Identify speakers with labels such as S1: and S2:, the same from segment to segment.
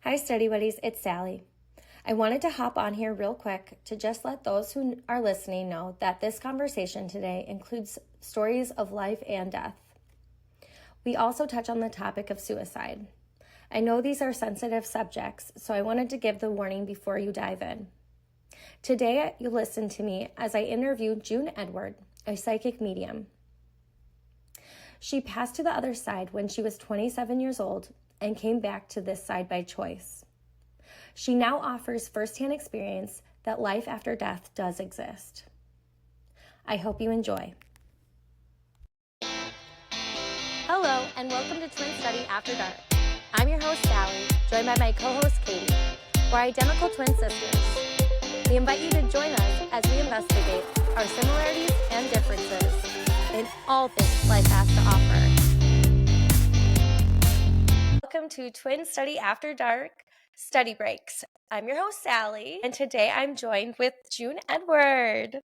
S1: Hi, Study Buddies, it's Sally. I wanted to hop on here real quick to just let those who are listening know that this conversation today includes stories of life and death. We also touch on the topic of suicide. I know these are sensitive subjects, so I wanted to give the warning before you dive in. Today, you listen to me as I interview June Edward, a psychic medium. She passed to the other side when she was 27 years old and came back to this side by choice. She now offers firsthand experience that life after death does exist. I hope you enjoy. Hello, and welcome to Twin Study After Dark. I'm your host, Sallie, joined by my co-host, Katie. We're identical twin sisters. We invite you to join us as we investigate our similarities and differences in all things life has to offer. Welcome to Twin Study After Dark Study Breaks. I'm your host, Sallie, and today I'm joined with June Edward.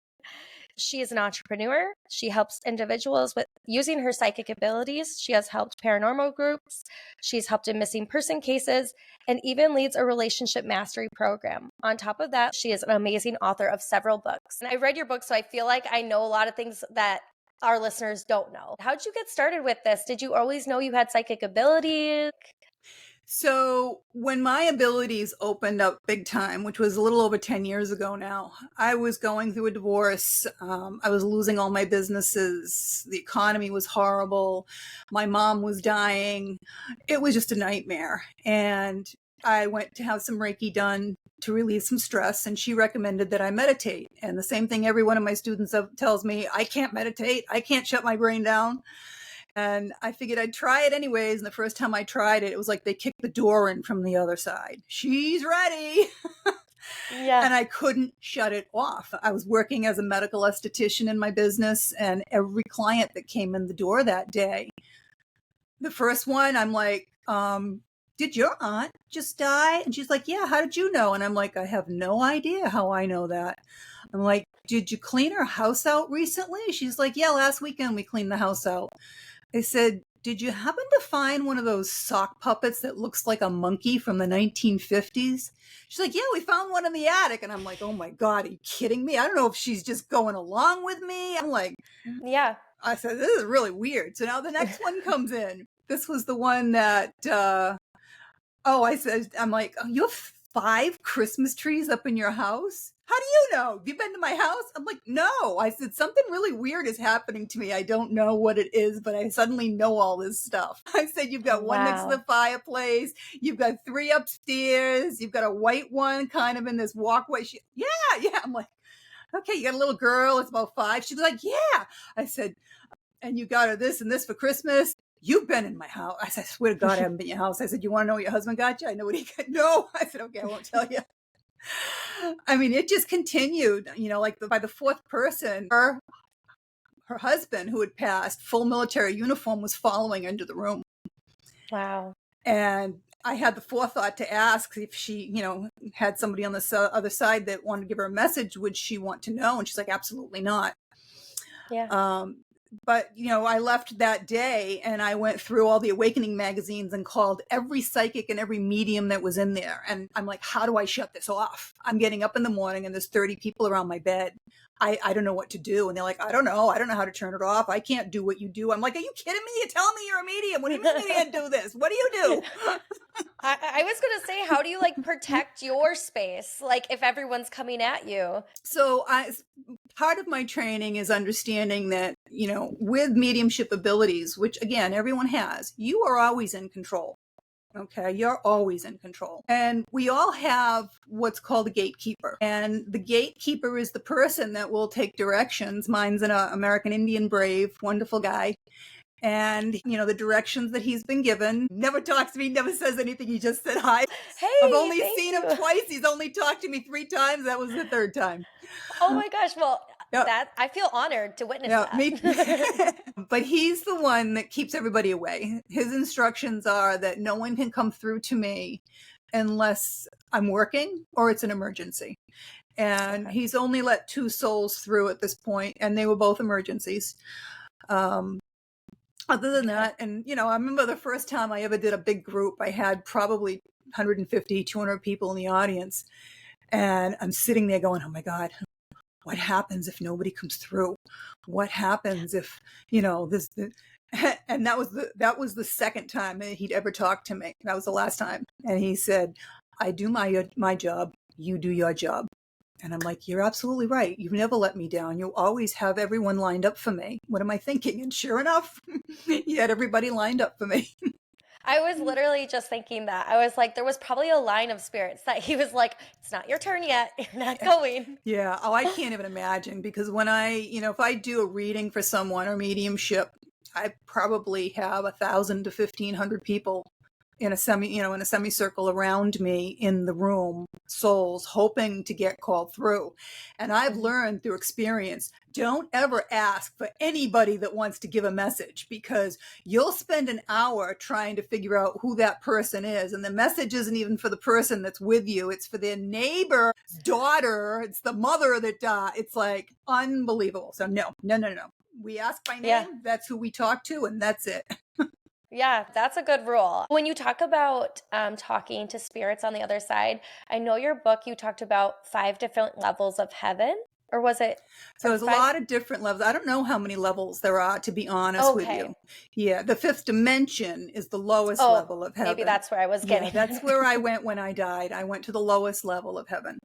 S1: She is an entrepreneur. She helps individuals with using her psychic abilities. She has helped paranormal groups. She's helped in missing person cases and even leads a relationship mastery program. On top of that, she is an amazing author of several books. And I read your book, so I feel like I know a lot of things that our listeners don't know. How did you get started with this? Did you always know you had psychic abilities?
S2: So when my abilities opened up big time, which was a little over 10 years ago now, I was going through a divorce. I was losing all my businesses. The economy was horrible. My mom was dying. It was just a nightmare. And I went to have some Reiki done to relieve some stress, and she recommended that I meditate. And the same thing every one of my students tells me, I can't meditate. I can't shut my brain down. And I figured I'd try it anyways. And the first time I tried it, it was like they kicked the door in from the other side. She's ready.
S1: Yeah.
S2: And I couldn't shut it off. I was working as a medical esthetician in my business, and every client that came in the door that day, the first one, I'm like, did your aunt just die? And she's like, yeah, how did you know? And I'm like, I have no idea how I know that. I'm like, did you clean her house out recently? She's like, yeah, last weekend we cleaned the house out. I said, did you happen to find one of those sock puppets that looks like a monkey from the 1950s? She's like, yeah, we found one in the attic. And I'm like, oh my God, are you kidding me? I don't know if she's just going along with me. I'm like,
S1: yeah.
S2: I said, this is really weird. So now the next one comes in. This was the one that, I'm like, oh, you have 5 Christmas trees up in your house? How do you know? Have you been to my house? I'm like, no. I said, something really weird is happening to me. I don't know what it is, but I suddenly know all this stuff. I said, you've got one next to the fireplace. You've got 3 upstairs. You've got a white one kind of in this walkway. Yeah. I'm like, okay, you got a little girl. It's about 5. She's like, yeah. I said, and you got her this and this for Christmas. You've been in my house. I said, I swear to God, I haven't been in your house. I said, you want to know what your husband got you? I know what he got. No. I said, okay, I won't tell you. I mean, it just continued, like by the 4th person, her husband who had passed, full military uniform, was following into the room.
S1: Wow.
S2: And I had the forethought to ask if she, had somebody on the other side that wanted to give her a message. Would she want to know? And she's like, absolutely not.
S1: Yeah.
S2: But, I left that day and I went through all the awakening magazines and called every psychic and every medium that was in there. And I'm like, how do I shut this off? I'm getting up in the morning and there's 30 people around my bed. I don't know what to do. And they're like, I don't know. I don't know how to turn it off. I can't do what you do. I'm like, are you kidding me? You're telling me you're a medium. What do you mean you can't do this? What do you do?
S1: I was going to say, how do you protect your space? If everyone's coming at you.
S2: So part of my training is understanding that, with mediumship abilities, which again, everyone has, you are always in control. Okay. You're always in control. And we all have what's called a gatekeeper. And the gatekeeper is the person that will take directions. Mine's an American Indian brave, wonderful guy. And, the directions that he's been given, never talks to me, never says anything. He just said hi.
S1: Hey,
S2: I've only seen him twice. He's only talked to me 3 times. That was the 3rd time.
S1: Oh my gosh. Well, I feel honored to witness that.
S2: Me. But he's the one that keeps everybody away. His instructions are that no one can come through to me unless I'm working or it's an emergency. And he's only let 2 souls through at this point, and they were both emergencies. Other than that, and I remember the first time I ever did a big group, I had probably 150, 200 people in the audience. And I'm sitting there going, oh my God, what happens if nobody comes through? What happens if, this, and that was the second time that he'd ever talked to me. That was the last time. And he said, I do my job, you do your job. And I'm like, you're absolutely right. You've never let me down. You always have everyone lined up for me. What am I thinking? And sure enough, he had everybody lined up for me.
S1: I was literally just thinking that. I was like, there was probably a line of spirits that he was like, it's not your turn yet. You're not going.
S2: Yeah. Oh, I can't even imagine, because when if I do a reading for someone or mediumship, I probably have 1,000 to 1,500 people in a semicircle around me in the room, souls hoping to get called through. And I've learned through experience, don't ever ask for anybody that wants to give a message, because you'll spend an hour trying to figure out who that person is. And the message isn't even for the person that's with you. It's for their neighbor's daughter. It's the mother that, it's like unbelievable. So no. We ask by name.
S1: Yeah.
S2: That's who we talk to, and that's it.
S1: Yeah, that's a good rule. When you talk about talking to spirits on the other side, I know your book, you talked about 5 different levels of heaven, or was it?
S2: So there's a lot of different levels. I don't know how many levels there are, to be honest with you. Yeah, the 5th dimension is the lowest level of heaven.
S1: Maybe that's where I was getting.
S2: Yeah, that's where I went when I died. I went to the lowest level of heaven.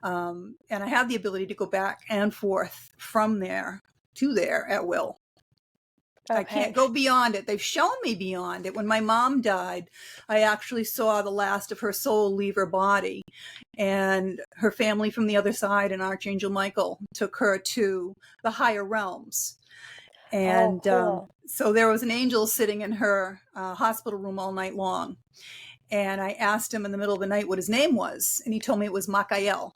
S2: And I have the ability to go back and forth from there to there at will. Okay. I can't go beyond it. They've shown me beyond it. When my mom died, I actually saw the last of her soul leave her body, and her family from the other side and Archangel Michael took her to the higher realms. And
S1: cool.
S2: So there was an angel sitting in her hospital room all night long. And I asked him in the middle of the night what his name was, and he told me it was Makael.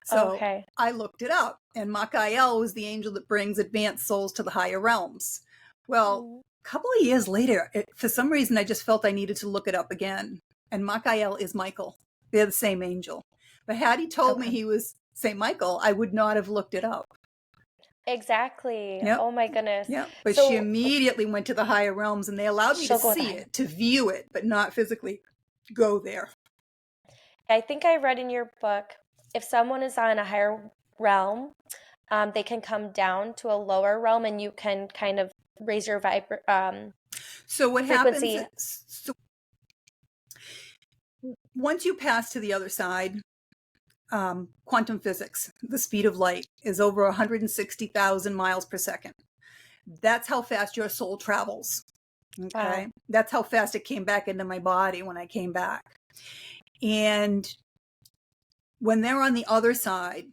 S2: So I looked it up, and Makael was the angel that brings advanced souls to the higher realms. Well, a couple of years later, for some reason, I just felt I needed to look it up again. And Makael is Michael. They're the same angel. But had he told me he was St. Michael, I would not have looked it up.
S1: Exactly.
S2: Yep.
S1: Oh my goodness.
S2: Yeah. But she immediately went to the higher realms, and they allowed me to see it, to view it, but not physically go there.
S1: I think I read in your book, if someone is on a higher realm, they can come down to a lower realm, and you can kind of raise your
S2: so what
S1: frequency.
S2: Happens is, once you pass to the other side, quantum physics, the speed of light is over 160,000 miles per second. That's how fast your soul travels. Okay. Wow. That's how fast it came back into my body when I came back. And when they're on the other side,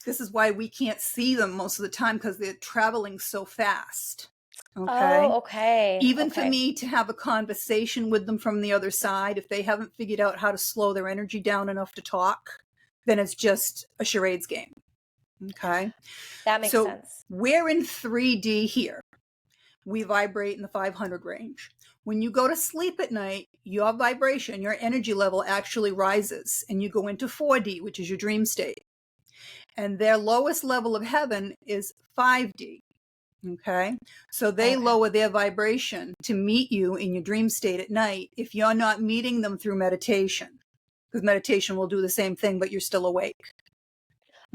S2: this is why we can't see them most of the time, because they're traveling so fast. Okay.
S1: Oh, okay.
S2: Even for me to have a conversation with them from the other side, if they haven't figured out how to slow their energy down enough to talk, then it's just a charades game. Okay.
S1: That makes sense.
S2: We're in 3D here. We vibrate in the 500 range. When you go to sleep at night, your vibration, your energy level actually rises, and you go into 4D, which is your dream state. And their lowest level of heaven is 5D. Okay. So they lower their vibration to meet you in your dream state at night if you're not meeting them through meditation, because meditation will do the same thing, but you're still awake.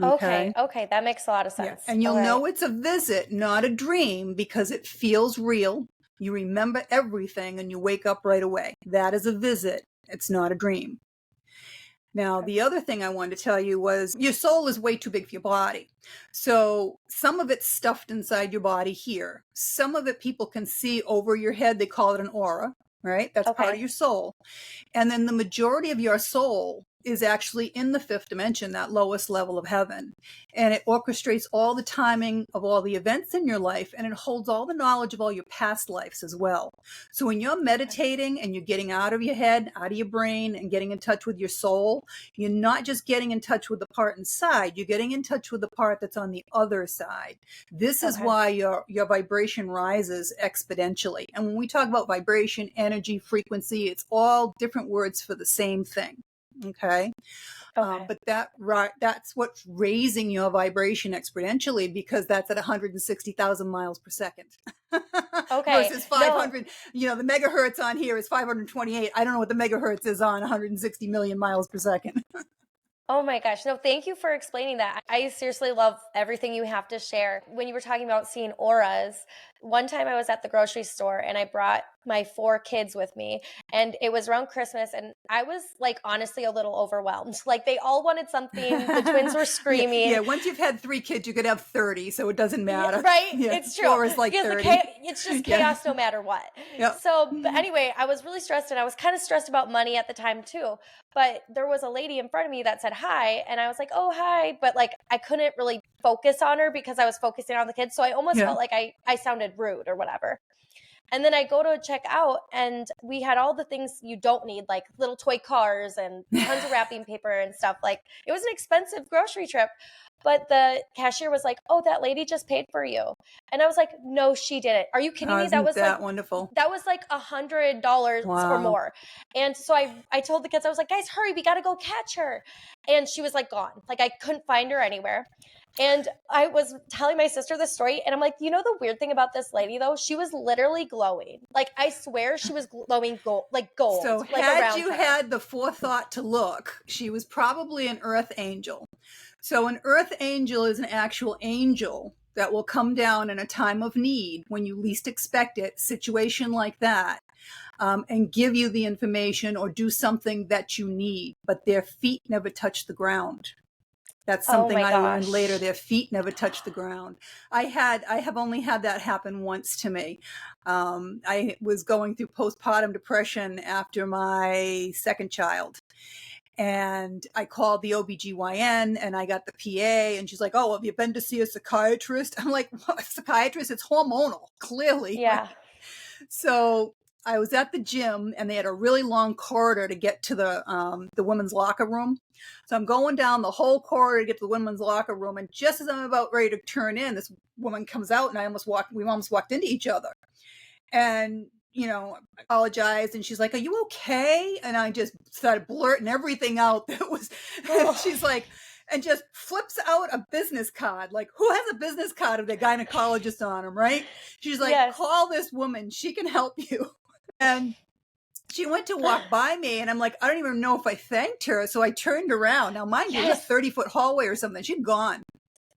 S1: Okay. That makes a lot of sense.
S2: Yeah. And you'll know it's a visit, not a dream, because it feels real. You remember everything and you wake up right away. That is a visit. It's not a dream. Now, the other thing I wanted to tell you was your soul is way too big for your body. So some of it's stuffed inside your body here. Some of it people can see over your head. They call it an aura, right? That's part of your soul. And then the majority of your soul is actually in the 5th dimension, that lowest level of heaven. And it orchestrates all the timing of all the events in your life, and it holds all the knowledge of all your past lives as well. So when you're meditating and you're getting out of your head, out of your brain, and getting in touch with your soul, you're not just getting in touch with the part inside, you're getting in touch with the part that's on the other side. This is why your vibration rises exponentially. And when we talk about vibration, energy, frequency, it's all different words for the same thing. Okay.
S1: Okay.
S2: But that's what's raising your vibration exponentially, because that's at 160,000 miles per second
S1: Okay.
S2: versus
S1: No.
S2: 500. The megahertz on here is 528. I don't know what the megahertz is on 160 million miles per second.
S1: Oh my gosh. No, thank you for explaining that. I seriously love everything you have to share. When you were talking about seeing auras, one time I was at the grocery store and I brought my 4 kids with me, and it was around Christmas, and I was like honestly a little overwhelmed. Like they all wanted something. The twins were screaming.
S2: Yeah, once you've had 3 kids, you could have 30, so it doesn't matter.
S1: Right?
S2: Yeah,
S1: It's true.
S2: 4 is like
S1: Because
S2: 30.
S1: it's just
S2: Yeah.
S1: chaos no matter what.
S2: Yep.
S1: So, but anyway, I was really stressed, and I was kind of stressed about money at the time too. But there was a lady in front of me that said hi, and I was like, "Oh, hi." But like I couldn't really focus on her because I was focusing on the kids. So I almost
S2: Yeah.
S1: felt like I sounded rude or whatever. And then I go to check out, and we had all the things you don't need, like little toy cars and tons of wrapping paper and stuff. Like it was an expensive grocery trip. But the cashier was like, "Oh, that lady just paid for you." And I was like, "No, she didn't. Are you kidding me? That
S2: Isn't
S1: was like
S2: that wonderful?
S1: $100 or
S2: Wow.
S1: more." And so I told the kids, I was like, "Guys, hurry, we got to go catch her." And she was like gone. Like I couldn't find her anywhere. And I was telling my sister the story, and I'm like, the weird thing about this lady though, she was literally glowing. Like I swear she was glowing gold, like gold.
S2: So
S1: like
S2: had
S1: around
S2: you
S1: her.
S2: had the forethought to look, she was probably an earth angel. So an earth angel is an actual angel that will come down in a time of need when you least expect it, situation like that, and give you the information or do something that you need, but their feet never touch the ground. That's something
S1: my
S2: I learned
S1: gosh.
S2: later. Their feet never touch the ground. I have only had that happen once to me. I was going through postpartum depression after my second child. And I called the OBGYN and I got the PA, and she's like, "Oh, have you been to see a psychiatrist?" I'm like, "What, psychiatrist? It's hormonal, clearly."
S1: Yeah.
S2: Right? So I was at the gym, and they had a really long corridor to get to the women's locker room. So I'm going down the whole corridor to get to the women's locker room, and just as I'm about ready to turn in, this woman comes out, and we almost walked into each other. And I apologized, and she's like, "Are you okay?" And I just started blurting everything out that was. She's like, and just flips out a business card. Like, who has a business card of their gynecologist on them, right? She's like,
S1: Yes.
S2: "Call this woman. She can help you." And she went to walk by me, and I'm like, I don't even know if I thanked her. So I turned around. Now, mind you, it was a 30-foot hallway or something. She'd gone.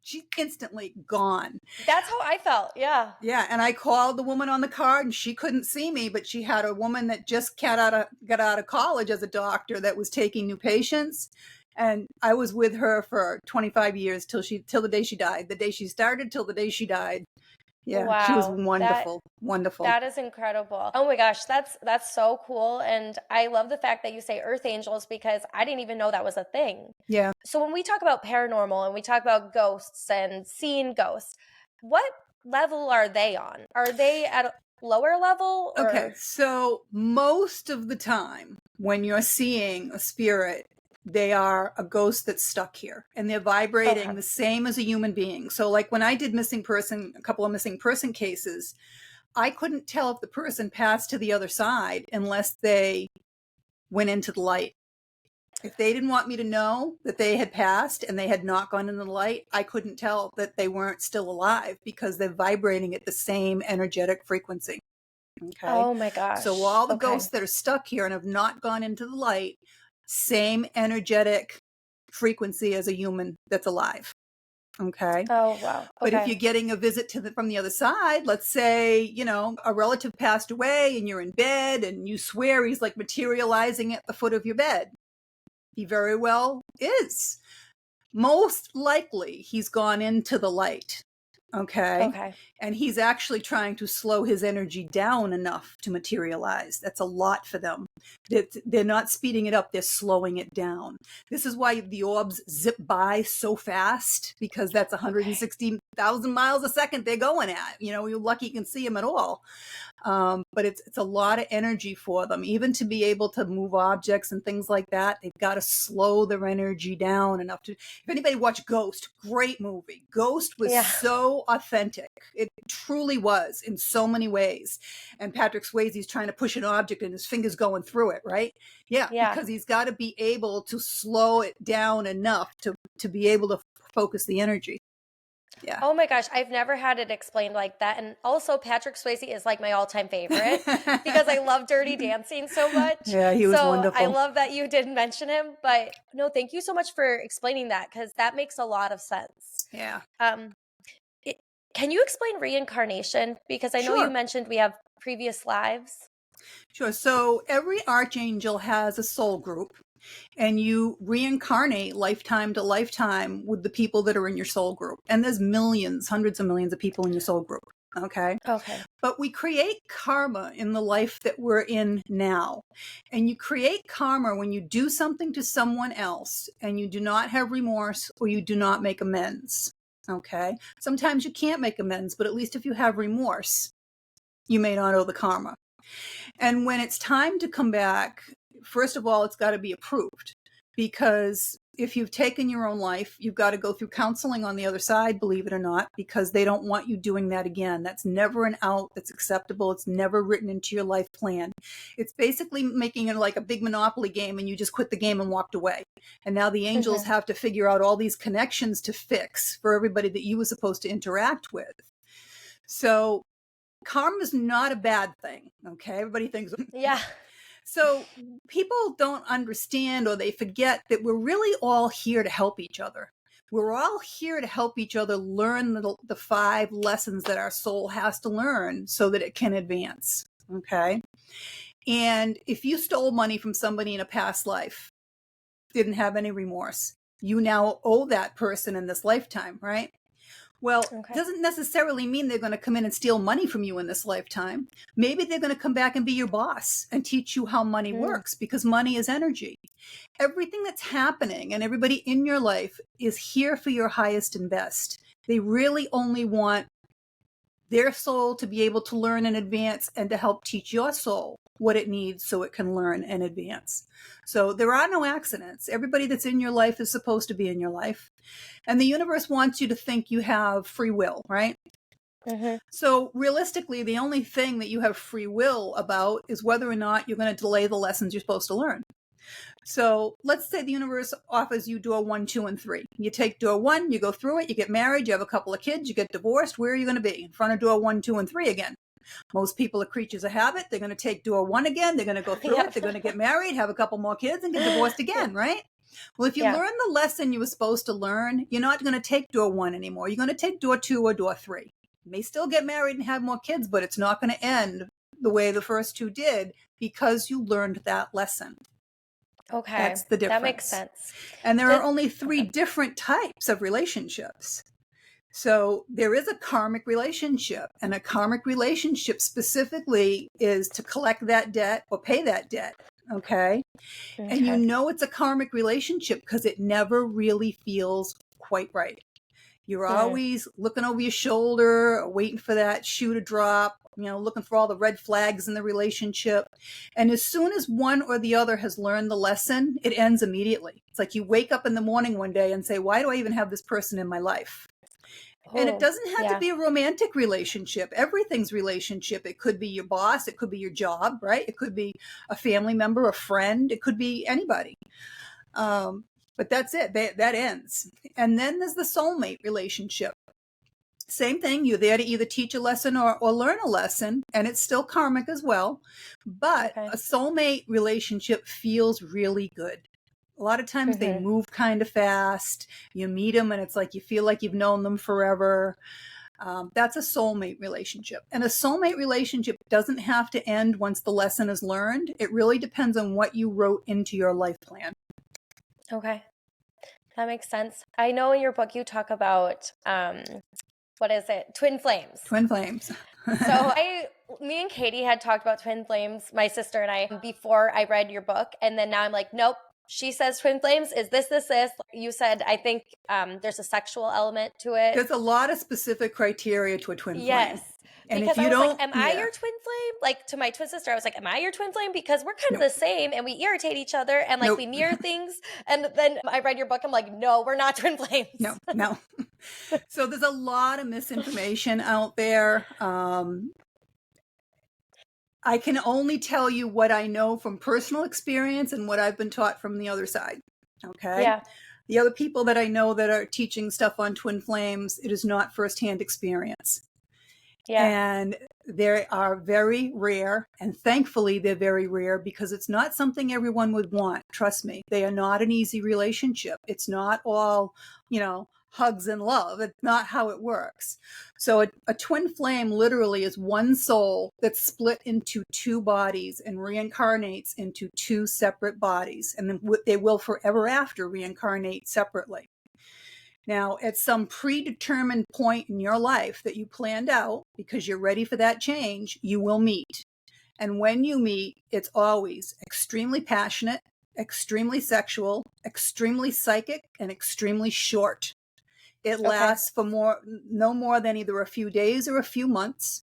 S2: She's instantly gone.
S1: That's how I felt. Yeah.
S2: Yeah. And I called the woman on the card, and she couldn't see me, but she had a woman that just got out of college as a doctor that was taking new patients. And I was with her for 25 years till the day she died. The day she started till the day she died. Yeah.
S1: Wow.
S2: She was wonderful. Wonderful.
S1: That is incredible. Oh my gosh, that's so cool. And I love the fact that you say earth angels, because I didn't even know that was a thing.
S2: Yeah.
S1: So when we talk about paranormal and we talk about ghosts and seeing ghosts, what level are they on? Are they at a lower level? Or?
S2: Okay. So most of the time when you're seeing a spirit, they are a ghost that's stuck here, and they're vibrating the same as a human being. So like when I did a couple of missing person cases, I couldn't tell if the person passed to the other side unless they went into the light. If they didn't want me to know that they had passed and they had not gone into the light, I couldn't tell that they weren't still alive, because they're vibrating at the same energetic frequency. Okay.
S1: Oh my gosh.
S2: So all the ghosts that are stuck here and have not gone into the light, same energetic frequency as a human that's alive. Okay.
S1: Oh, wow.
S2: But if you're getting a visit from the other side, let's say, a relative passed away and you're in bed and you swear he's like materializing at the foot of your bed. He very well is. Most likely he's gone into the light. Okay. And he's actually trying to slow his energy down enough to materialize. That's a lot for them. They're not speeding it up. They're slowing it down. This is why the orbs zip by so fast, because that's 160 1,000 miles a second they're going at. You're lucky you can see them at all. But it's a lot of energy for them. Even to be able to move objects and things like that, they've got to slow their energy down enough to. If anybody watched Ghost, great movie. Ghost was so authentic. It truly was in so many ways. And Patrick Swayze's trying to push an object and his fingers going through it, right? Yeah. Because he's got to be able to slow it down enough to be able to focus the energy. Yeah.
S1: Oh my gosh, I've never had it explained like that. And also Patrick Swayze is like my all-time favorite because I love Dirty Dancing so much.
S2: Yeah, he was wonderful.
S1: I love that you did mention him, but no, thank you so much for explaining that because that makes a lot of sense.
S2: Yeah.
S1: Can you explain reincarnation? Because I know you mentioned we have previous lives.
S2: Sure. So every archangel has a soul group. And you reincarnate lifetime to lifetime with the people that are in your soul group. And there's millions, hundreds of millions of people in your soul group. Okay. But we create karma in the life that we're in now. And you create karma when you do something to someone else and you do not have remorse or you do not make amends. Okay. Sometimes you can't make amends, but at least if you have remorse, you may not owe the karma. And when it's time to come back, first of all, it's got to be approved, because if you've taken your own life, you've got to go through counseling on the other side, believe it or not, because they don't want you doing that again. That's never an out that's acceptable. It's never written into your life plan. It's basically making it like a big Monopoly game and you just quit the game and walked away. And now the angels have to figure out all these connections to fix for everybody that you were supposed to interact with. So karma is not a bad thing. Okay. Everybody thinks.
S1: Yeah.
S2: So people don't understand, or they forget that we're really all here to help each other. We're all here to help each other learn the 5 lessons that our soul has to learn so that it can advance. Okay. And if you stole money from somebody in a past life, didn't have any remorse, you now owe that person in this lifetime, right? Well, it doesn't necessarily mean they're going to come in and steal money from you in this lifetime. Maybe they're going to come back and be your boss and teach you how money works, because money is energy. Everything that's happening and everybody in your life is here for your highest and best. They really only want their soul to be able to learn and advance and to help teach your soul what it needs so it can learn and advance. So there are no accidents. Everybody that's in your life is supposed to be in your life. And the universe wants you to think you have free will, right? So realistically, the only thing that you have free will about is whether or not you're going to delay the lessons you're supposed to learn. So let's say the universe offers you door 1, 2, and 3. You take door 1, you go through it, you get married, you have a couple of kids, you get divorced. Where are you going to be? In front of door 1, 2, and 3 again. Most people are creatures of habit. They're going to take door 1 again. They're going to go through it. They're going to get married, have a couple more kids, and get divorced again, right? Well, if you learn the lesson you were supposed to learn, you're not going to take door 1 anymore. You're going to take door 2 or door 3. You may still get married and have more kids, but it's not going to end the way the first 2 did, because you learned that lesson.
S1: Okay.
S2: That's the difference.
S1: That makes sense.
S2: And there are only 3 different types of relationships. So there is a karmic relationship, and a karmic relationship specifically is to collect that debt or pay that debt. Okay. And you know it's a karmic relationship because it never really feels quite right. You're always looking over your shoulder, waiting for that shoe to drop, looking for all the red flags in the relationship. And as soon as one or the other has learned the lesson, it ends immediately. It's like you wake up in the morning one day and say, why do I even have this person in my life? And it doesn't have to be a romantic relationship. Everything's relationship. It could be your boss. It could be your job, right? It could be a family member, a friend. It could be anybody. But that's it. That ends. And then there's the soulmate relationship. Same thing. You're there to either teach a lesson or learn a lesson, and it's still karmic as well. But a soulmate relationship feels really good. A lot of times they move kind of fast. You meet them and it's like you feel like you've known them forever. That's a soulmate relationship. And a soulmate relationship doesn't have to end once the lesson is learned. It really depends on what you wrote into your life plan.
S1: Okay. That makes sense. I know in your book you talk about, what is it? Twin flames.
S2: Twin flames.
S1: So me and Katie had talked about twin flames, my sister and I, before I read your book. And then now I'm like, nope, she says twin flames. Is this? You said, I think there's a sexual element to it.
S2: There's a lot of specific criteria to a twin flame.
S1: Yes.
S2: And
S1: Because
S2: if you
S1: I was like,
S2: don't,
S1: am I your twin flame? Like to my twin sister, I was like, am I your twin flame? Because we're kind of
S2: Nope.
S1: the same and we irritate each other and like
S2: Nope.
S1: we mirror things. And then I read your book. I'm like, no, we're not twin flames.
S2: No. So there's a lot of misinformation out there. I can only tell you what I know from personal experience and what I've been taught from the other side. Okay.
S1: Yeah.
S2: The other people that I know that are teaching stuff on twin flames, it is not firsthand experience.
S1: Yeah.
S2: And they are very rare. And thankfully, they're very rare because it's not something everyone would want. Trust me, they are not an easy relationship. It's not all, hugs and love. It's not how it works. So a twin flame literally is one soul that's split into two bodies and reincarnates into two separate bodies. And then they will forever after reincarnate separately. Now, at some predetermined point in your life that you planned out because you're ready for that change, you will meet. And when you meet, it's always extremely passionate, extremely sexual, extremely psychic, and extremely short. It lasts for no more than either a few days or a few months.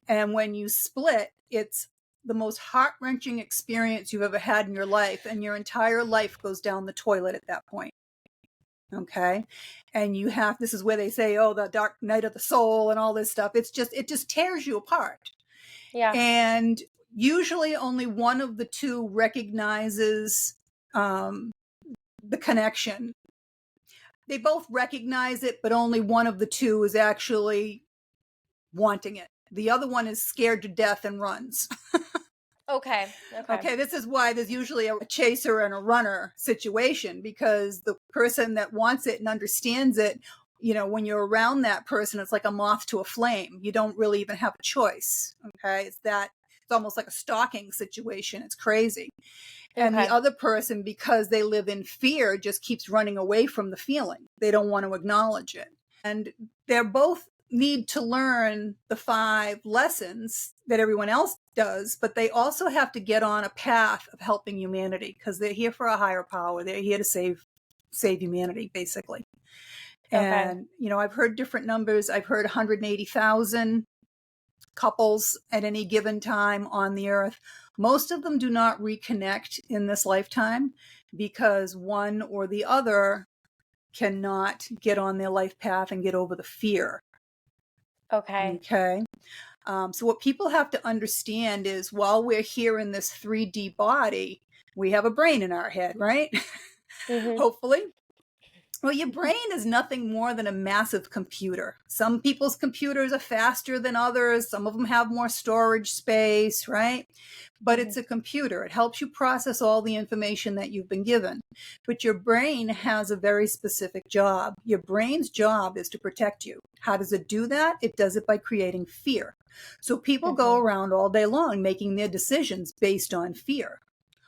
S2: And when you split, it's the most heart-wrenching experience you've ever had in your life. And your entire life goes down the toilet at that point. Okay. And this is where they say, oh, the dark night of the soul and all this stuff. It just tears you apart.
S1: Yeah.
S2: And usually only one of the two recognizes the connection. They both recognize it, but only one of the two is actually wanting it. The other one is scared to death and runs.
S1: Okay.
S2: This is why there's usually a chaser and a runner situation, because the person that wants it and understands it, when you're around that person, it's like a moth to a flame. You don't really even have a choice. Okay. It's almost like a stalking situation. It's crazy. And the other person, because they live in fear, just keeps running away from the feeling. They don't want to acknowledge it. And they're both need to learn the 5 lessons that everyone else does, but they also have to get on a path of helping humanity because they're here for a higher power. They're here to save humanity, basically. And, I've heard different numbers. I've heard 180,000 couples at any given time on the earth. Most of them do not reconnect in this lifetime because one or the other cannot get on their life path and get over the fear. Okay. So what people have to understand is while we're here in this 3D body, we have a brain in our head, right? Mm-hmm. Hopefully. Well, your brain is nothing more than a massive computer. Some people's computers are faster than others. Some of them have more storage space, right? But it's a computer. It helps you process all the information that you've been given. But your brain has a very specific job. Your brain's job is to protect you. How does it do that? It does it by creating fear. So people go around all day long making their decisions based on fear.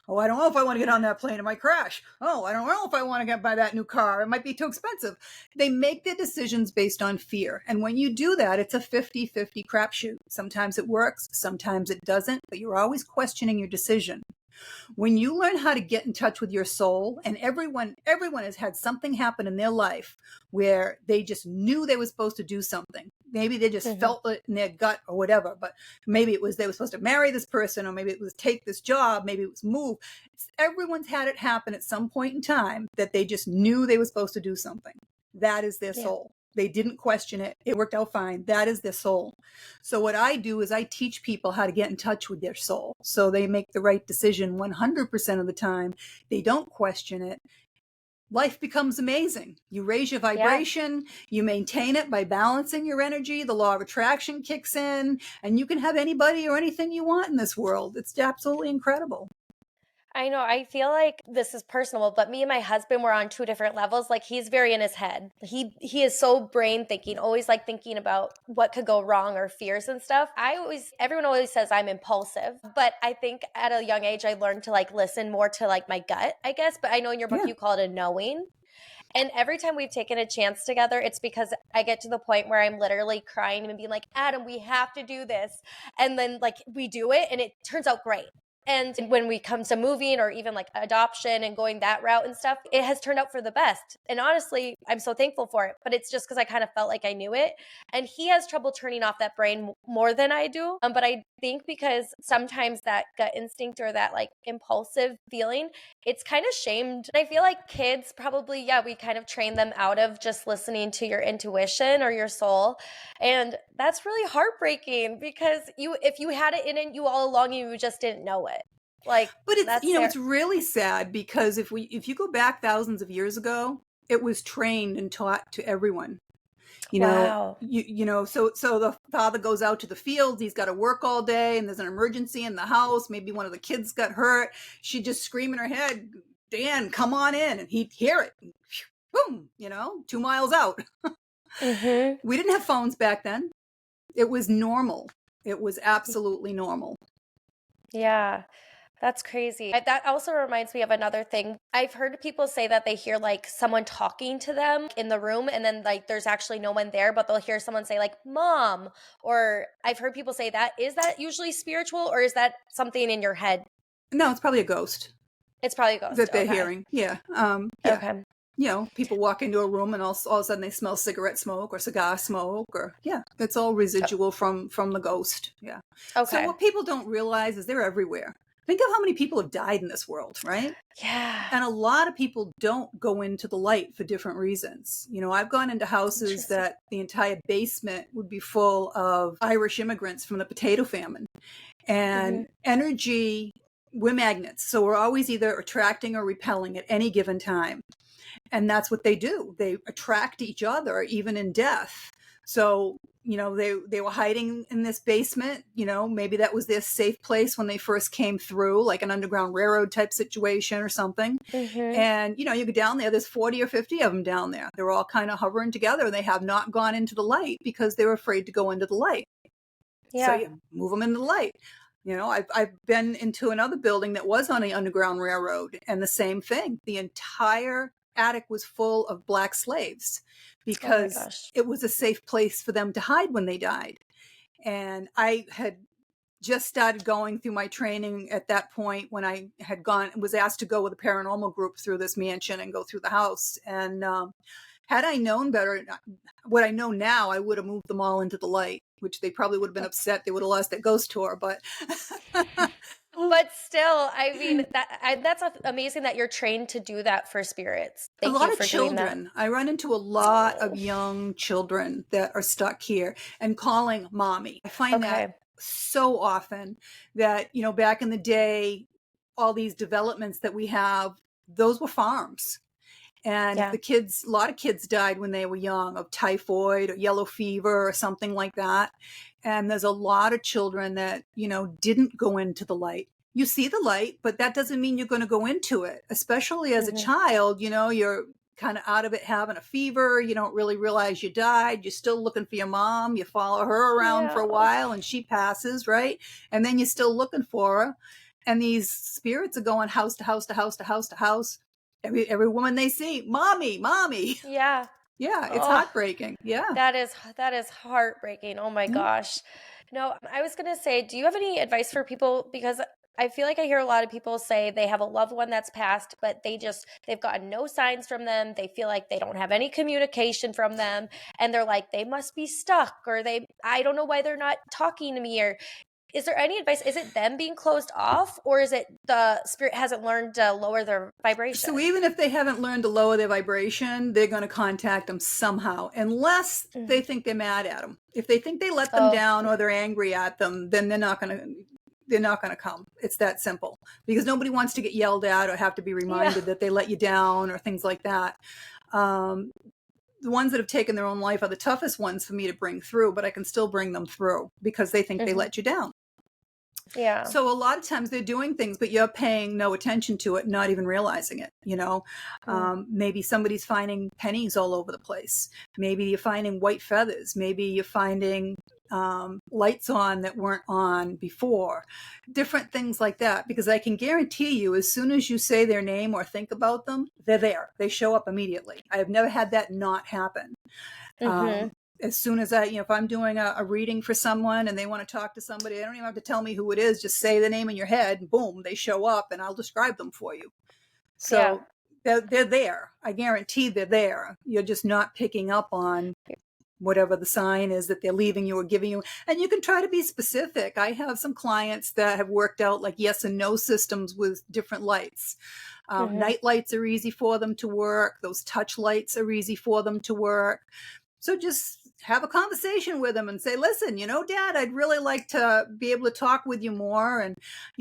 S2: Oh, I don't know if I want to get on that plane. It might crash. Oh, I don't know if I want to buy that new car. It might be too expensive. They make their decisions based on fear. And when you do that, it's a 50-50 crapshoot. Sometimes it works, sometimes it doesn't, but you're always questioning your decision. When you learn how to get in touch with your soul, and everyone has had something happen in their life where they just knew they were supposed to do something. Maybe they just felt it in their gut or whatever, but maybe it was they were supposed to marry this person, or maybe it was take this job, maybe it was move. Everyone's had it happen at some point in time that they just knew they were supposed to do something. That is their soul. They didn't question it. It worked out fine. That is their soul. So what I do is I teach people how to get in touch with their soul so they make the right decision 100% of the time. They don't question it. Life becomes amazing. You raise your vibration, you maintain it by balancing your energy, the law of attraction kicks in, and you can have anybody or anything you want in this world. It's absolutely incredible.
S1: I know. I feel like this is personal, but me and my husband were on 2 different levels. Like he's very in his head. He is so brain thinking, always like thinking about what could go wrong or fears and stuff. Everyone always says I'm impulsive, but I think at a young age I learned to like listen more to like my gut, I guess. But I know in your book you call it a knowing. And every time we've taken a chance together, it's because I get to the point where I'm literally crying and being like, Adam, we have to do this. And then like we do it and it turns out great. And when we come to moving or even like adoption and going that route and stuff, it has turned out for the best. And honestly, I'm so thankful for it. But it's just because I kind of felt like I knew it. And he has trouble turning off that brain more than I do. But I think because sometimes that gut instinct or that like impulsive feeling, it's kind of shamed. I feel like kids probably, yeah, we kind of train them out of just listening to your intuition or your soul. And that's really heartbreaking because if you had it in you all along, you just didn't know it. Like,
S2: but it's, it's really sad because if you go back thousands of years ago, it was trained and taught to everyone.
S1: Wow.
S2: So the father goes out to the fields, he's got to work all day, and there's an emergency in the house. Maybe one of the kids got hurt. She'd just scream in her head, Dan, come on in. And he'd hear it. Boom, 2 miles out.
S1: Mm-hmm.
S2: We didn't have phones back then. It was normal. It was absolutely normal.
S1: Yeah. That's crazy. That also reminds me of another thing. I've heard people say that they hear like someone talking to them in the room and then like there's actually no one there, but they'll hear someone say like mom, or I've heard people say that. Is that usually spiritual or is that something in your head?
S2: No, it's probably a ghost.
S1: It's probably a ghost.
S2: That they're hearing. Yeah. Yeah.
S1: Okay.
S2: People walk into a room and all of a sudden they smell cigarette smoke or cigar smoke that's all residual from the ghost. Yeah.
S1: Okay.
S2: So what people don't realize is they're everywhere. Think of how many people have died in this world, right?
S1: Yeah.
S2: And a lot of people don't go into the light for different reasons. I've gone into houses that the entire basement would be full of Irish immigrants from the potato famine. And energy, we're magnets. So we're always either attracting or repelling at any given time. And that's what they do. They attract each other, even in death. So, they were hiding in this basement. Maybe that was their safe place when they first came through, like an Underground Railroad type situation or something. And, you go down there, there's 40 or 50 of them down there. They're all kind of hovering together. They have not gone into the light because they were afraid to go into the light. Yeah. So you move them into the light. I've been into another building that was on the Underground Railroad, and the same thing. The entire attic was full of black slaves because it was a safe place for them to hide when they died. And I had just started going through my training at that point when I was asked to go with a paranormal group through this mansion and go through the house. And had I known better, what I know now, I would have moved them all into the light, which they probably would have been upset. They would have lost that ghost tour, but
S1: but still, I mean, that's amazing that you're trained to do that for spirits. Thank you for doing that. A lot of children.
S2: I run into a lot of young children that are stuck here and calling mommy. I find that so often that, back in the day, all these developments that we have, those were farms. And a lot of kids died when they were young of typhoid or yellow fever or something like that. And there's a lot of children that, didn't go into the light. You see the light, but that doesn't mean you're going to go into it, especially as a child. You're kind of out of it having a fever. You don't really realize you died. You're still looking for your mom. You follow her around for a while and she passes, right? And then you're still looking for her. And these spirits are going house to house to house to house to house. Every woman they see, mommy.
S1: Yeah.
S2: Yeah, it's heartbreaking. Yeah.
S1: That is heartbreaking. Oh my gosh. No, I was going to say, do you have any advice for people? Because I feel like I hear a lot of people say they have a loved one that's passed, but they've gotten no signs from them. They feel like they don't have any communication from them. And they're like, they must be stuck, or I don't know why they're not talking to me. Or is there any advice? Is it them being closed off, or is it the spirit hasn't learned to lower their vibration?
S2: So even if they haven't learned to lower their vibration, they're going to contact them somehow, unless they think they're mad at them. If they think they let them down or they're angry at them, then they're not going to come. It's that simple, because nobody wants to get yelled at or have to be reminded that they let you down or things like that. The ones that have taken their own life are the toughest ones for me to bring through, but I can still bring them through because they think they let you down.
S1: Yeah.
S2: So a lot of times they're doing things, but you're paying no attention to it, not even realizing it. Maybe somebody's finding pennies all over the place. Maybe you're finding white feathers. Maybe you're finding lights on that weren't on before. Different things like that. Because I can guarantee you, as soon as you say their name or think about them, they're there. They show up immediately. I have never had that not happen. as soon as if I'm doing a reading for someone and they want to talk to somebody, they don't even have to tell me who it is. Just say the name in your head and boom, they show up and I'll describe them for you.
S1: Yeah.
S2: So they're there. I guarantee they're there. You're just not picking up on whatever the sign is that they're leaving you or giving you. And you can try to be specific. I have some clients that have worked out like yes and no systems with different lights. Night lights are easy for them to work. Those touch lights are easy for them to work. So just have a conversation with them and say, listen, Dad, I'd really like to be able to talk with you more. And,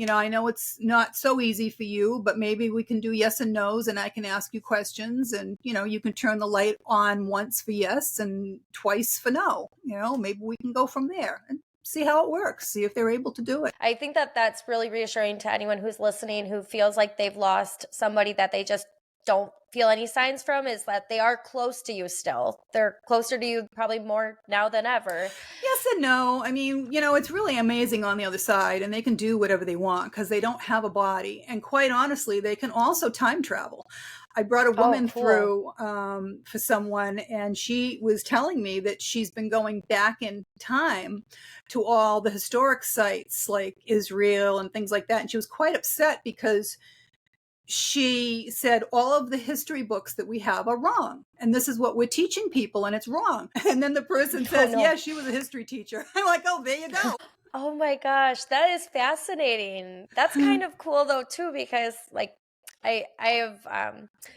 S2: I know it's not so easy for you, but maybe we can do yes and no's and I can ask you questions and, you can turn the light on once for yes and twice for no. Maybe we can go from there and see how it works, see if they're able to do it.
S1: I think that that's really reassuring to anyone who's listening who feels like they've lost somebody that they just don't feel any signs from, is that they are close to you still. They're closer to you probably more now than ever.
S2: Yes and no. I mean, it's really amazing on the other side, and they can do whatever they want because they don't have a body. And quite honestly, they can also time travel. I brought a woman through for someone, and she was telling me that she's been going back in time to all the historic sites like Israel and things like that. And she was quite upset because she said all of the history books that we have are wrong. And this is what we're teaching people and it's wrong. And then the person says, yeah, she was a history teacher. I'm like, oh, there you go.
S1: Oh my gosh, that is fascinating. That's kind of cool though too, because like I have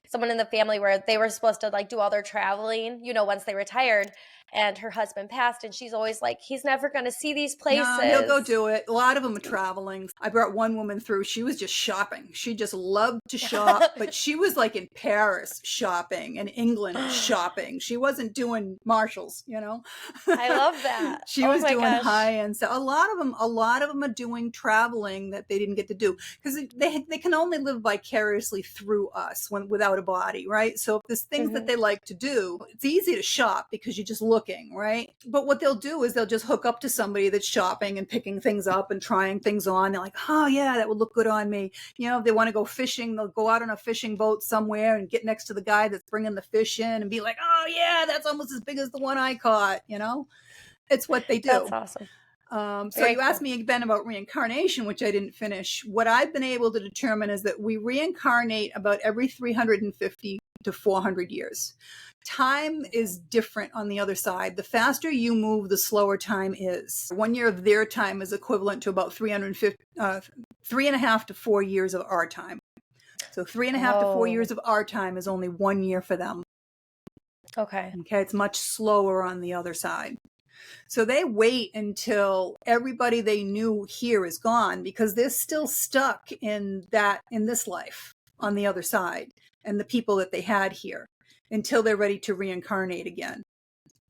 S1: someone in the family where they were supposed to like do all their traveling, once they retired, and her husband passed, and she's always like, he's never going to see these places.
S2: No, he'll go do it. A lot of them are traveling. I brought one woman through. She was just shopping. She just loved to shop, but she was like in Paris shopping and England shopping. She wasn't doing Marshalls,
S1: I love that.
S2: She was doing high end. So a lot of them are doing traveling that they didn't get to do because they can only live vicariously through us without a body, right? So if there's things that they like to do, it's easy to shop because you're just looking, right? But what they'll do is they'll just hook up to somebody that's shopping and picking things up and trying things on. They're like, oh yeah, that would look good on me. If they want to go fishing, they'll go out on a fishing boat somewhere and get next to the guy that's bringing the fish in and be like, oh yeah, that's almost as big as the one I caught. It's what they do.
S1: That's awesome.
S2: So you asked me again about reincarnation, which I didn't finish. What I've been able to determine is that we reincarnate about every 350 to 400 years. Time is different on the other side. The faster you move, the slower time is. 1 year of their time is equivalent to about 3.5 to 4 years of our time. So 3.5 to 4 years of our time is only 1 year for them.
S1: Okay.
S2: It's much slower on the other side. So they wait until everybody they knew here is gone because they're still stuck in this life on the other side and the people that they had here until they're ready to reincarnate again.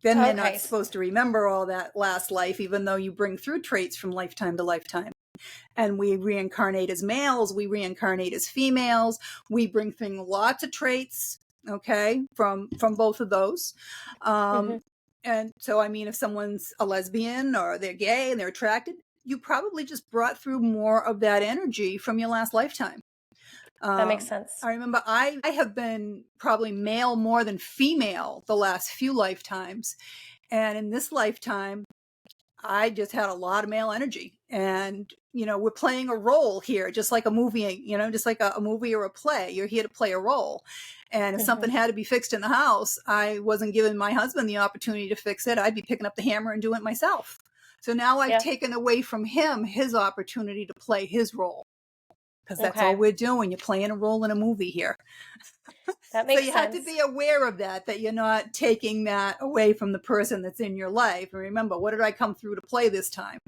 S2: Then they're not supposed to remember all that last life, even though you bring through traits from lifetime to lifetime. And we reincarnate as males, we reincarnate as females, we bring through lots of traits, from both of those. And so, if someone's a lesbian or they're gay and they're attracted, you probably just brought through more of that energy from your last lifetime.
S1: That makes sense.
S2: I remember I have been probably male more than female the last few lifetimes. And in this lifetime, I just had a lot of male energy. And, we're playing a role here, just like a movie, just like a movie or a play. You're here to play a role. And if something had to be fixed in the house, I wasn't giving my husband the opportunity to fix it. I'd be picking up the hammer and doing it myself. So now I've taken away from him his opportunity to play his role. Because that's all we're doing. You're playing a role in a movie here.
S1: That makes sense.
S2: So you have to be aware of that you're not taking that away from the person that's in your life. And remember, what did I come through to play this time?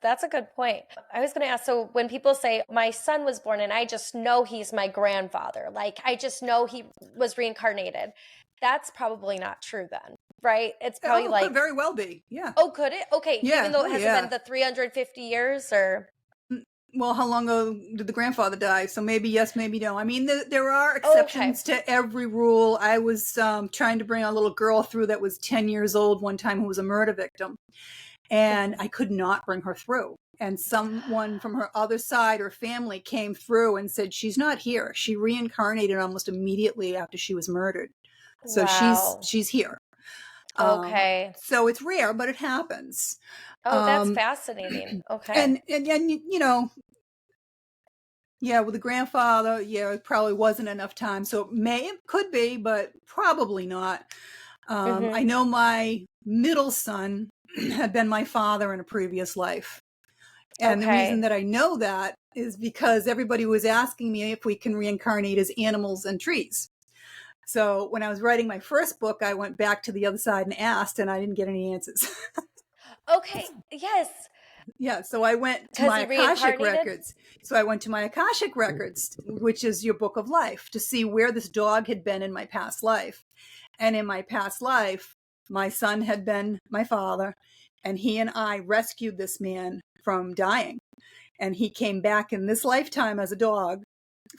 S1: That's a good point. I was going to ask, so when people say, my son was born and I just know he's my grandfather, like I just know he was reincarnated, that's probably not true then, right? It's probably
S2: could very well be. Yeah.
S1: Oh, could it? Okay.
S2: Yeah.
S1: Even though it hasn't been the 350 years or...
S2: Well, how long ago did the grandfather die? So maybe yes, maybe no. There are exceptions to every rule. I was trying to bring a little girl through that was 10 years old one time who was a murder victim. And I could not bring her through. And someone from her other side or family came through and said, she's not here. She reincarnated almost immediately after she was murdered. So she's here.
S1: Okay.
S2: So it's rare, but it happens.
S1: Oh, that's
S2: Um,
S1: fascinating. Okay.
S2: and yeah, with the grandfather, yeah, it probably wasn't enough time. So it could be, but probably not. I know my middle son had been my father in a previous life. And the reason
S1: Okay.
S2: that I know that is because everybody was asking me if we can reincarnate as animals and trees. So when I was writing my first book, I went back to the other side and asked, and I didn't get any answers.
S1: Okay. Yes.
S2: Yeah, so I went to
S1: Because
S2: my
S1: he
S2: Akashic
S1: reincarnated?
S2: records. So I went to my Akashic records, which is your book of life, to see where this dog had been in my past life. And in my past life, my son had been my father, and he and I rescued this man from dying. And he came back in this lifetime as a dog.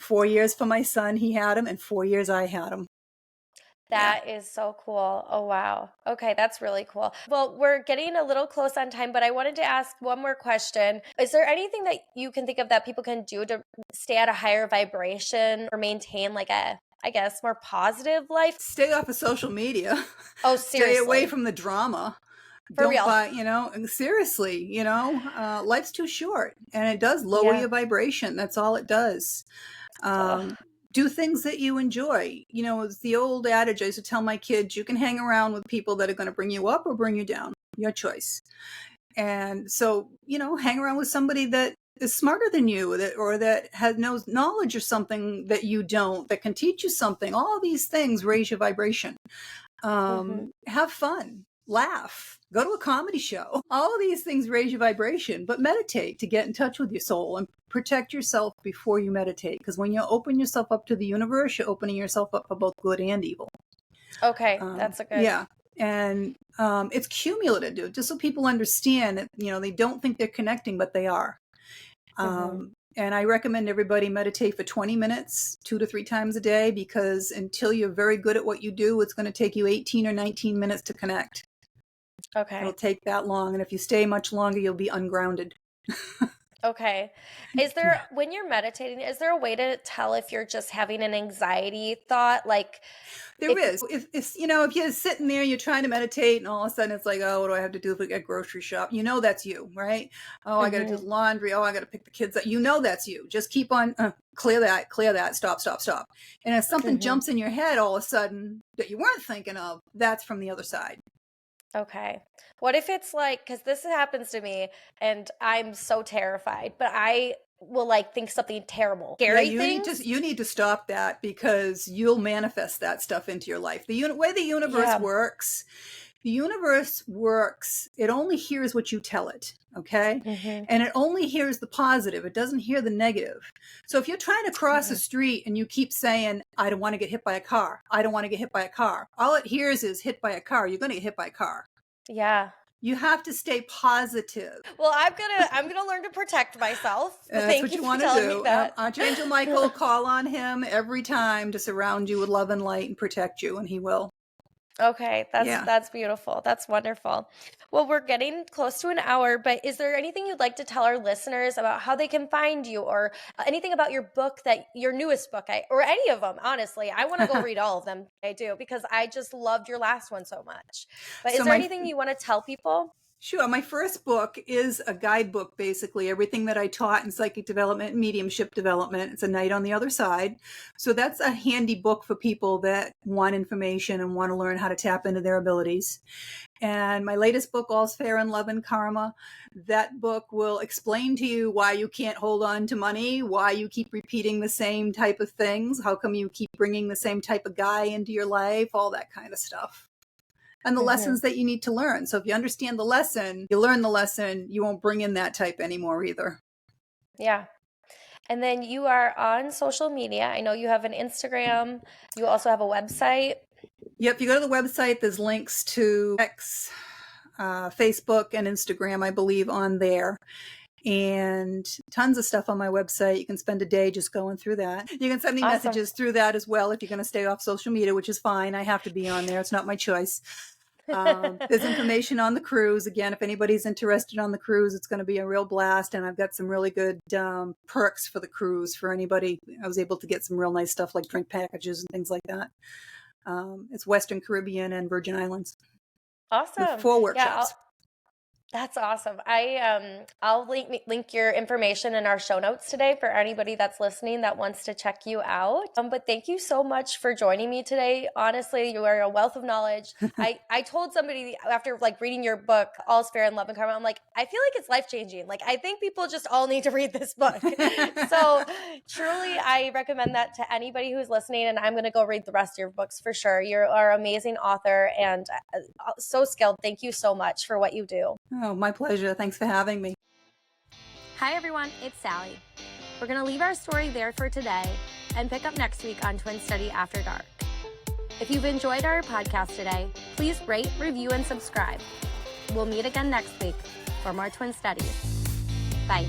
S2: 4 years for my son, he had him, and 4 years I had him. Yeah.
S1: That is so cool. Oh, wow. Okay, that's really cool. Well, we're getting a little close on time, but I wanted to ask one more question. Is there anything that you can think of that people can do to stay at a higher vibration or maintain like a, I guess, more positive life?
S2: Stay off of social media.
S1: Oh,
S2: Stay away
S1: seriously.
S2: from the drama.
S1: For
S2: Don't
S1: real.
S2: buy, seriously, life's too short, and it does lower
S1: Yeah.
S2: your vibration. That's all it does.
S1: Ugh.
S2: Do things that you enjoy. It's the old adage I used to tell my kids: you can hang around with people that are going to bring you up or bring you down. Your choice. And so, hang around with somebody that is smarter than you, or that has knows knowledge or something that you don't, that can teach you something. All these things raise your vibration.
S1: Mm-hmm.
S2: Have fun, laugh, go to a comedy show. All of these things raise your vibration, but meditate to get in touch with your soul and protect yourself before you meditate. Because when you open yourself up to the universe, you're opening yourself up for both good and evil.
S1: Okay, that's a good.
S2: Yeah. And it's cumulative, dude, just so people understand that, they don't think they're connecting, but they are.
S1: Mm-hmm.
S2: And I recommend everybody meditate for 20 minutes, 2 to 3 times a day, because until you're very good at what you do, it's going to take you 18 or 19 minutes to connect. It'll
S1: Okay.
S2: take that long. And if you stay much longer, you'll be ungrounded.
S1: Okay. Is there, when you're meditating, is there a way to tell if you're just having an anxiety thought? Like,
S2: There
S1: if,
S2: is. If you're sitting there, you're trying to meditate, and all of a sudden it's like, oh, what do I have to do if I get grocery shop? That's you, right? Oh, I got to do
S1: Mhm.
S2: the laundry. Oh, I got to pick the kids up. That's you. Just keep on, clear that, stop, stop, stop. And if something
S1: Mhm.
S2: jumps in your head all of a sudden that you weren't thinking of, that's from the other side.
S1: Okay. What if it's like, because this happens to me and I'm so terrified, but I will like think something terrible,
S2: Yeah,
S1: scary things?
S2: you need to stop that, because you'll manifest that stuff into your life. The way the universe
S1: Yeah.
S2: works, it only hears what you tell it, okay?
S1: Hmm.
S2: And it only hears the positive. It doesn't hear the negative. So if you're trying to cross a
S1: Okay.
S2: street and you keep saying, I don't want to get hit by a car, I don't want to get hit by a car, all it hears is hit by a car. You're going to get hit by a car.
S1: Yeah.
S2: You have to stay positive.
S1: Well, I'm gonna learn to protect myself.
S2: That's
S1: Thank
S2: what
S1: you
S2: you
S1: for
S2: want to
S1: telling me
S2: do.
S1: that.
S2: Archangel Michael, call on him every time to surround you with love and light and protect you, and he will.
S1: Okay, that's
S2: Yeah.
S1: that's beautiful. That's wonderful. Well, we're getting close to an hour, but is there anything you'd like to tell our listeners about how they can find you, or anything about your book, that your newest book, or any of them, honestly? I want to go read all of them. I do, because I just loved your last one so much. But is
S2: So
S1: there
S2: my
S1: anything you want to tell people?
S2: Sure. My first book is a guidebook, basically, everything that I taught in psychic development and mediumship development. It's A Night on the Other Side. So that's a handy book for people that want information and want to learn how to tap into their abilities. And my latest book, All's Fair in Love and Karma, that book will explain to you why you can't hold on to money, why you keep repeating the same type of things, how come you keep bringing the same type of guy into your life, all that kind of stuff. And the
S1: Hmm.
S2: lessons that you need to learn. So if you understand the lesson, you learn the lesson, you won't bring in that type anymore either.
S1: Yeah. And then you are on social media. I know you have an Instagram. You also have a website.
S2: Yep, you go to the website, there's links to X, Facebook, and Instagram, I believe, on there. And tons of stuff on my website. You can spend a day just going through that. You can send me
S1: Awesome.
S2: messages through that as well if you're going to stay off social media, which is fine. I have to be on there. It's not my choice. There's information on the cruise. Again, if anybody's interested on the cruise, it's going to be a real blast. And I've got some really good perks for the cruise for anybody. I was able to get some real nice stuff like drink packages and things like that. It's Western Caribbean and Virgin Islands.
S1: Awesome.
S2: with 4 workshops.
S1: That's awesome. I'll link your information in our show notes today for anybody that's listening that wants to check you out. But thank you so much for joining me today. Honestly, you are a wealth of knowledge. I told somebody after like reading your book, All's Fair in Love and Karma, I'm like, I feel like it's life-changing. Like, I think people just all need to read this book. So truly, I recommend that to anybody who's listening, and I'm going to go read the rest of your books for sure. You are an amazing author and so skilled. Thank you so much for what you do.
S2: Oh, my pleasure. Thanks for having me.
S1: Hi, everyone. It's Sallie. We're going to leave our story there for today and pick up next week on Twin Study After Dark. If you've enjoyed our podcast today, please rate, review, and subscribe. We'll meet again next week for more Twin Studies. Bye.